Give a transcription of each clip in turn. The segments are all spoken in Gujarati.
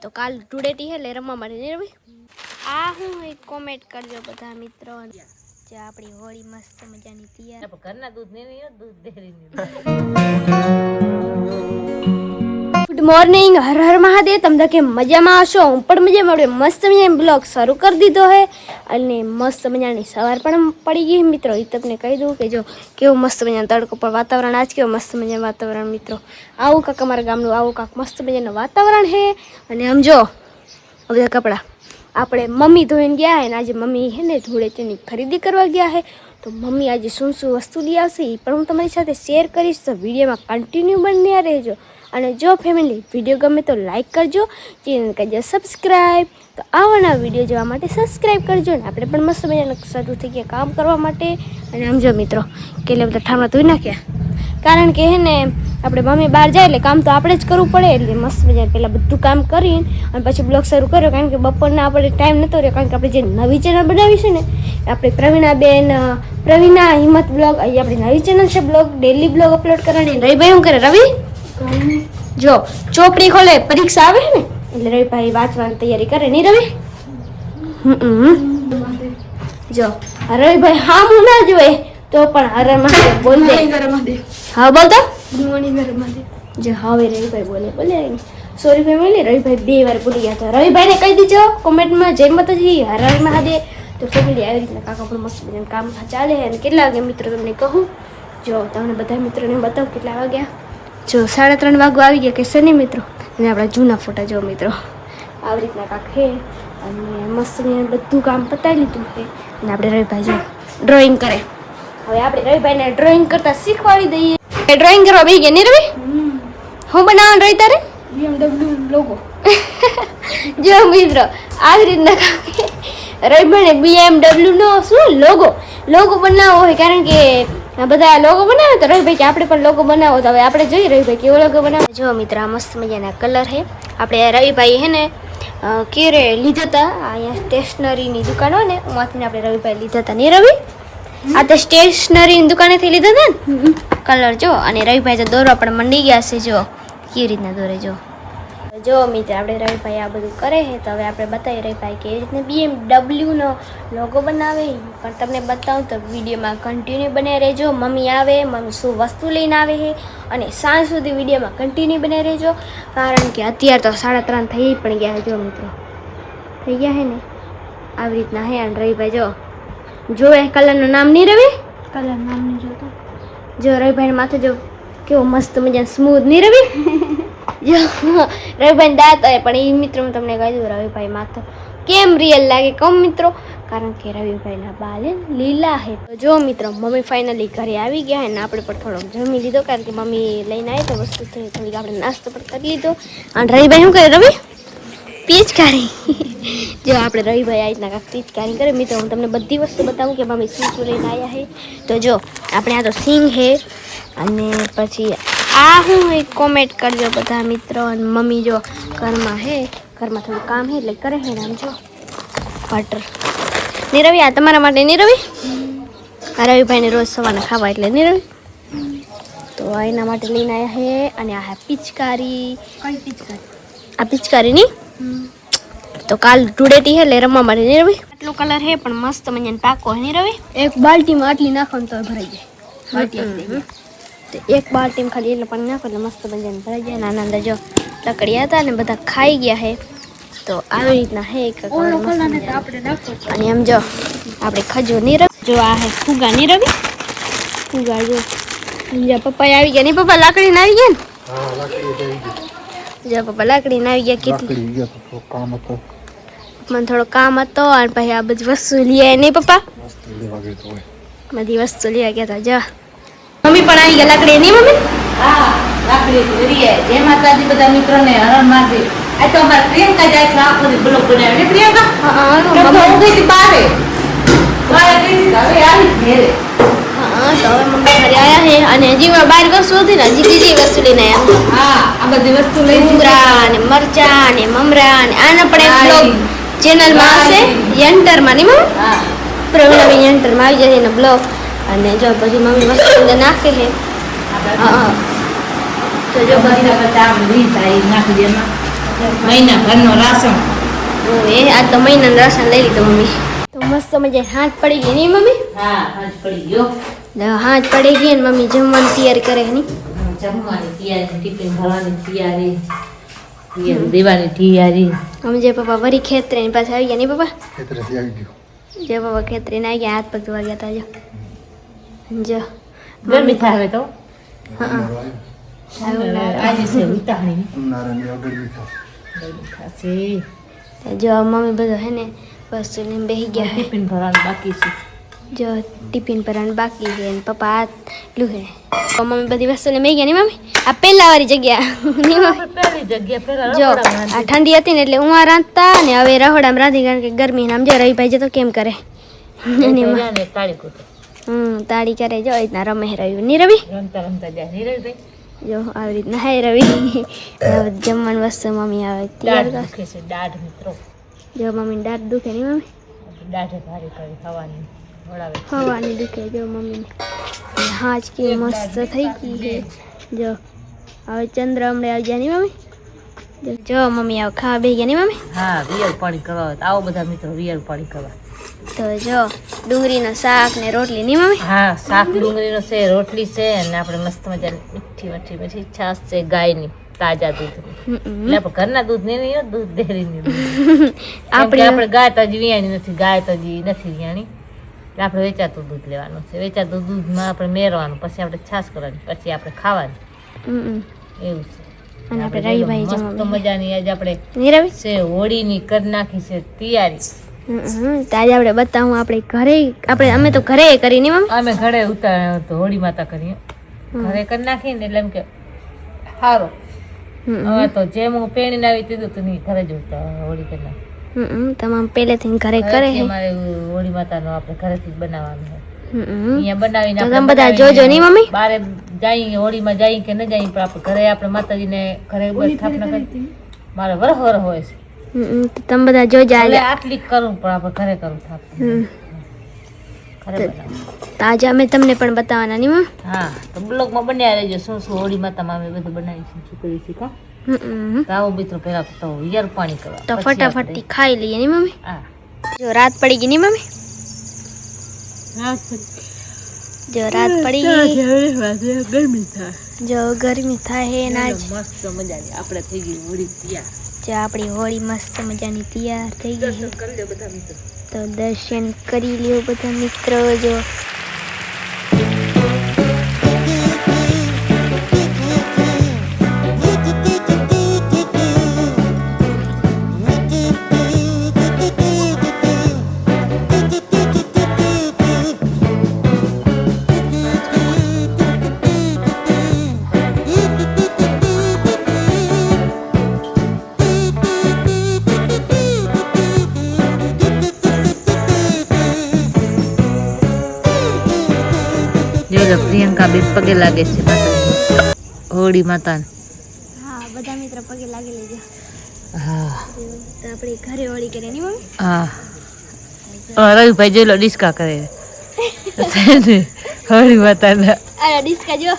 તો કાલ ધૂળેટી હે લે રમવા માટે નહીં રમી આ હું એક કોમેન્ટ કરજો બધા મિત્રો જે આપણી હોળી મસ્ત મજાની તૈયાર ઘરના દૂધ નહીં દૂધ ડેરીની ગુડ મોર્નિંગ હર હર મહાદેવ તમને કે મજામાં હશો હું પણ મજામાં મસ્ત મજાનો બ્લોગ શરૂ કરી દીધો હે અને મસ્ત મજાની સવાર પણ પડી ગઈ મિત્રો એ તમને કહી દઉં કે જો કેવું મસ્ત મજાનો તડકો પણ વાતાવરણ આજ કેવું મસ્ત મજાનું વાતાવરણ મિત્રો આવું કાંક અમારા ગામનું આવું કાંક મસ્ત મજાનું વાતાવરણ છે અને આમ જો બધા કપડાં આપણે મમ્મી ધોઈને ગયા હે ને આજે મમ્મી હે ને ધૂળેટીની ખરીદી કરવા ગયા હે તો મમ્મી આજે શું શું વસ્તુ લઈ આવશે એ પણ હું તમારી સાથે શેર કરીશ તો વિડીયોમાં કન્ટિન્યુ બન્યા રહેજો અને જો ફેમિલી વિડીયો ગમે તો લાઈક કરજો ચેનલ કરજો સબસ્ક્રાઈબ તો આવવાના વિડીયો જોવા માટે સબસ્ક્રાઈબ કરજો ને આપણે પણ મસ્ત મજાના શરૂ થઈ ગયા કામ કરવા માટે અને આમ જો મિત્રો કેટલા બધા ઠામડા ધોઈ નાખ્યા કારણ કે હે ને આપણે મમ્મી બહાર જાય એટલે કામ તો આપણે જ કરવું પડે એટલે મસ્ત મજા પહેલાં બધું કામ કરીને અને પછી બ્લોગ શરૂ કર્યો કારણ કે બપોરના આપણે ટાઈમ નહોતો રહ્યો કારણ કે આપણે જે નવી ચેનલ બનાવી છે ને આપણે પ્રવીણા હિંમત બ્લોગ અહીં આપણી નવી ચેનલ છે બ્લોગ ડેલી બ્લોગ અપલોડ કરવાની રવિભાઈ શું કરે રવિ જો ચોપડી ખોલે પરીક્ષા આવે ને એટલે રવિભાઈ વાંચવાની તૈયારી કરે નહીં રવિ જો રવિભાઈ હા હું ના જોઈ તો પણ હરમાં બોલ દે હા બોલતો જો હવે રવિભાઈ બોલે સોરી ફેમિલી રવિભાઈ 2 વાર ભૂલી ગયા હતા રવિભાઈને કહી દીજો કોમેન્ટમાં જય માતાજી હર હર મહાદેવ તો ફેમિલી આવી રીતના કાકા પણ મસ્ત મજાનું કામ ચાલે છે અને કેટલા વાગે મિત્રો તમને કહું જો તમને બધા મિત્રોને બતાવું કેટલા વાગ્યા જો 3:30 વાગવા આવી ગયા કે શનિ મિત્રો અને આપણા જૂના ફોટા જો મિત્રો આવી રીતના કાંક છે અને મસ્ત બધું કામ પતાવી લીધું છે અને આપણે રવિભાઈ જો ડ્રોઈંગ કરે હવે આપણે રવિભાઈને ડ્રોઈંગ કરતા શીખવાડી દઈએ ડ્રોઈંગ કરવા બેસી ગયા નહીં રવિ હું બનાવવાનું રહી તારે BMW લોગો જો મિત્રો આવી રીતના રવિભાઈને BMW નો શું લોગો બનાવવો હોય કારણ કે બધા લોગો બનાવે તો રવિભાઈ કે આપણે પણ લોગો બનાવો તો હવે આપણે જોઈએ રવિભાઈ કેવો લોગો બનાવે જો મિત્ર આ મસ્ત મજાના કલર છે આપણે રવિભાઈ હે ને કેરે લીધા હતા અહીંયા સ્ટેશનરીની દુકાન હોય ને એમાંથી આપણે રવિભાઈ લીધા હતા નહીં રવિ આ તો સ્ટેશનરીની દુકાનેથી લીધા હતા ને કલર જો અને રવિભાઈ તો દોરવા પણ મંડી ગયા છે જો કેવી રીતના દોરે જો મિત્ર આપણે રવિભાઈ આ બધું કરે છે તો હવે આપણે બતાવી રવિભાઈ કે એ રીતના BMW નો લોગો બનાવે પણ તમને બતાવું તો વિડીયોમાં કન્ટિન્યુ બને રહેજો મમ્મી આવે મમ્મી શું વસ્તુ લઈને આવે છે અને સાંજ સુધી વિડીયોમાં કન્ટિન્યુ બને રહેજો કારણ કે અત્યારે તો 3:30 થઈ પણ ગયા જો મિત્રો થઈ ગયા છે ને આવી રીતના હે અને રવિભાઈ જો એ કલરનું નામ નહીં રવિ કલર નામ નહીં જોતો જો રવિભાઈ માથે જો કેવો મસ્ત મજા સ્મૂથ નહીં રવિ જો રવિભાઈ દાંત હોય પણ એ મિત્રો હું તમને કહી દઉં રવિભાઈ માથો કેમ રિયલ લાગે કમ મિત્રો કારણ કે રવિભાઈના બાલ લીલા હે તો જો મિત્રો મમ્મી ફાઇનલી ઘરે આવી ગયા ને આપણે પણ થોડોક જમી લીધો કારણ કે મમ્મી લઈને આવી તો વસ્તુ થોડીક આપણે નાસ્તો પણ કરી લીધો અને રવિભાઈ શું કરે રવિ પિચકારી જો આપણે રવિભાઈ આ રીતના કાંક પિચકારી કરે મિત્રો હું તમને બધી વસ્તુ બતાવું કે મમ્મી શું શું લઈને આવ્યા છે તો જો આપણે આ તો સિંગ છે અને પછી આ હું એક કોમેન્ટ કરજો બધા મિત્રો અને મમ્મી જો ઘરમાં થોડું કામ છે એટલે કરે છે આમ જો બટર નહીં રવિ આ તમારા માટે નહીં રવિ આ રવિભાઈને રોજ સવારના ખાવા એટલે નહીં રવિ તો આ એના માટે લઈને આવ્યા છે અને આ પિચકારી આ પિચકારી નહીં તો કાલ ધૂળેટી હે લે રમવા માટે નહીં રવિ આટલો કલર છે પણ મસ્ત મજાનો પાકો હે નહીં રવિ એક બાલ્ટીમાં આટલી નાખો ને તો ભરાઈ જાય તો એક બાલ્ટીમાં ખાલી એટલે પણ નાખો એટલે મસ્ત મજાને ભરાઈ જાય નાના અંદર જો લકડિયા હતા ને બધા ખાઈ ગયા છે તો આવી રીતના હે એક અને એમ જો આપણે ખજૂર નહીં રવિ જો આ હે ફુગા નહીં રવિ ફુગા જો પપ્પા આવી ગયા નહીં પપ્પા લાકડીને આવી ગયા ને જો પપ્પા લાકડીને આવી ગયા કેટલી મને થોડો કામ હતો અને પછી આ બધી વસ્તુ લઈ આવ્યા નહીં પપ્પા બધી વસ્તુ લઈ ગયા હતા જો મમ્મી પણ આવી ગયા લાકડી નહીં મમ્મી હા લાકડી લઈ આવે જય માતાજી બધા મિત્રોને હર મહાદેવ આ તો અમાર પ્રિયંકા જાય છે આખો દી બ્લોગ બનાવે ને પ્રિયંકા હા મમ્મી ઉગી હતી બારે હવે આવી ઘરે હા તો હવે મમ્મી ઘરે આવ્યા છે અને હજી બહાર વસ્તુ હતી ને હજી બીજી વસ્તુ લઈને આવ્યા હા આ બધી વસ્તુ લઈ ડુંગરા ને મરચા ને મમરા ને આના પણ એક બ્લોગ ચેનલમાં આવશે યંટરમાં નહીં મમ્મી હા પ્રવીણા યંટરમાં આવી જશે એનો બ્લોગ અને જો બધી મમ્મી વસ્તુ અંદર નાખે છે હા તો જો બધી પછી આમ રી જાય નાખી દે એમાં મહિના ઘરનો રાશન. એ આ તો મહિનાનું રાશન લઈ લીધું મમ્મી. તો મસ્ત મજા હાથ પડી ગઈ નહીં મમ્મી? હા, હાથ પડી ગયો. હાથ પડી ગઈ ને મમ્મી જમવાની તૈયારી કરે નહીં? જમવાની તૈયારી, ટિફિન ભરવાની તૈયારી, દેવાની તૈયારી. અમે જે પપ્પા વરી ખેતરે ની પાસે આવી ગયા નહીં પપ્પા? ખેતરેથી આવી ગયો. જે પપ્પા ખેતરે ને આવી ગયા હાથ પગ ધોવા ગયા હતા જો ગરમી થાય તો હા આજે છે ઉતાવળી ઉનાળાની ગરમી થશે. થશે. જો મમ્મી બધો હે ને વસ્તુ લઈને બેસી ગયા હે. ટિફિન ભરવાનું બાકી છે. જો ટિફિન ભરવાનું બાકી છે ને પપ્પા હાથ લુહે. તો મમ્મી બધી વસ્તુ લઈને બેસી ગયા નહીં મમ્મી? આ પહેલા વાળી જગ્યા નહીં મમ્મી? પહેલી જગ્યા પહેલા જો આ ઠંડી હતી ને એટલે ઉવા રાંધતા ને હવે રહોડામાં રાંધી કારણ કે ગરમી આમ જો રવિભાઈ છે તો કેમ કરે તાળી કૂટે તાળી કરે જો રીતના રમે રવિ નહીં રવિ રમતા રમતા જાય નહીં રવિભાઈ. જો આવી રીતના હે રવિ હવે જમવાની વસ્તુ મમ્મી આવે તૈયાર દાઢ દુખે છે, દાઢ મિત્રો. જો મમ્મી દાંત દુખે નહીં મમ્મી? દાઢે ભારી કરી ખાવાની વળાવે. હવાની દુખે જો મમ્મીને હાજ કે મસ્ત થઈ ગઈ છે જો હવે ચંદ્ર હમણાં આવી ગયા નહીં મમ્મી? જો મમ્મી આવ ખાવા બે ગયા નહીં મમ્મી? હા, રિયલ પાણી કરવા હોય તો આવો બધા મિત્રો રિયલ પાણી કરવા. તો જો ડુંગળીનું શાક ને રોટલી નહીં મમ્મી? હા, શાક ડુંગળીનો છે, રોટલી છે અને આપણે મસ્ત મજાની મીઠી મીઠી છાશ છે ગાયની, તાજા દૂધની. એટલે આપણે ઘરના દૂધ ને નહીં, દૂધ ડેરીની આપણે ગાય તાજી વિયાણી નથી, ગાય તાજી નથી વિયાણી એટલે આપણે વેચાતું દૂધ લેવાનું છે. વેચાતું દૂધમાં આપણે મેરવાનું, પછી આપણે છાશ કરવાની, પછી આપણે ખાવાની. એવું છે. અને આપણે રવિભાઈ મસ્ત મજાની આજે આપણે નહીં રવિ છે હોળીની કરી નાખી છે તૈયારી. તો આજે આપણે બતાવું આપણે ઘરે અમે તો ઘરે કરી નહીં મમ્મી? અમે ઘરે ઉતાર તો હોળી માતા કરીએ, ઘરે કરી નાખીને એટલે એમ કે સારું. હવે તો જેમ હું પેણીને આવી દીધું તો નહીં, ઘરે જ ઉતાર હોળી કરી નાખી. તમામ પહેલેથી ઘરે કરે છે. અમારે હોળી માતાનો આપણે ઘરેથી જ બનાવવાનું છે. અહીંયા બનાવીને તો આપણે તમે બધા જોજો નહીં મમ્મી? બારે જઈએ હોળીમાં જઈએ કે ન જઈએ પણ આપણે ઘરે આપણે માતાજીને ઘરે સ્થાપના કરી. મારે વરહ હોય છે. તો તમે બધા જોજો આજે. આટલી કરું પણ આપણે ઘરે કરું સ્થાપના. ઘરે બનાવું. તો આજે અમે તમને પણ બતાવવાના નહીં મમ્મી? હા, તો બ્લોગમાં બન્યા રહેજો શું શું હોળી માતામાં અમે બધું બનાવીશું, શું કરીશું કા. તો આવો મિત્રો પહેલા તો યાર પાણી કરવા, તો ફટાફટથી ખાઈ લઈએ નહીં મમ્મી? હા, જો રાત પડી ગઈ નહીં મમ્મી? જો રાત પડી ગઈ, ગરમી થાય. જો ગરમી થાય હે ને આજ મસ્ત મજાની આપણે થઈ ગઈ હોળી તૈયાર. જો આપણી હોળી મસ્ત મજાની તૈયાર થઈ ગઈ છે. કરી દે બધા મિત્રો. તો દર્શન કરી લ્યો બધા મિત્રો. જો પ્રિયંકા બેન પગે લાગે છે હોળી માતાને. હા બધા મિત્રો પગે લાગી લેજો. હા, તો આપણે ઘરે હોળી કરીએ નહીં મમ્મી? હા. રવિભાઈ જોઈ લો ડિસ્કા કરે હોળી માતાના. અરે ડિસ્કા જો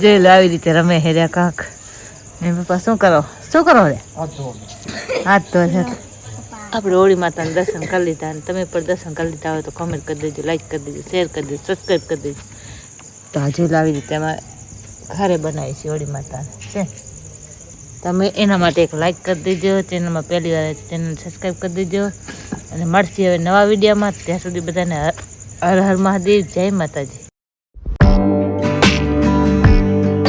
જોઈ લો આવી રીતે રમે હેર્યા કાંક. એમ પપ્પા શું કરો રે? હાથ તો આપણે હોળી માતાના દર્શન કરી લીધા અને તમે પણ દર્શન કરી લીધા હોય તો કમેન્ટ કરી દેજો, લાઈક કરી દેજો, શેર કરી દેજો, સબસ્ક્રાઈબ કરી દેજો. તો આજે આવી રીતે અમે ઘરે બનાવી છે હોળી માતાને છે. તમે એના માટે એક લાઈક કરી દેજો, ચેનલમાં પહેલી વાર ચેનલ સબસ્ક્રાઈબ કરી દેજો અને મળશે હવે નવા વિડીયોમાં. ત્યાં સુધી બધાને હર હર મહાદેવ, જય માતાજી.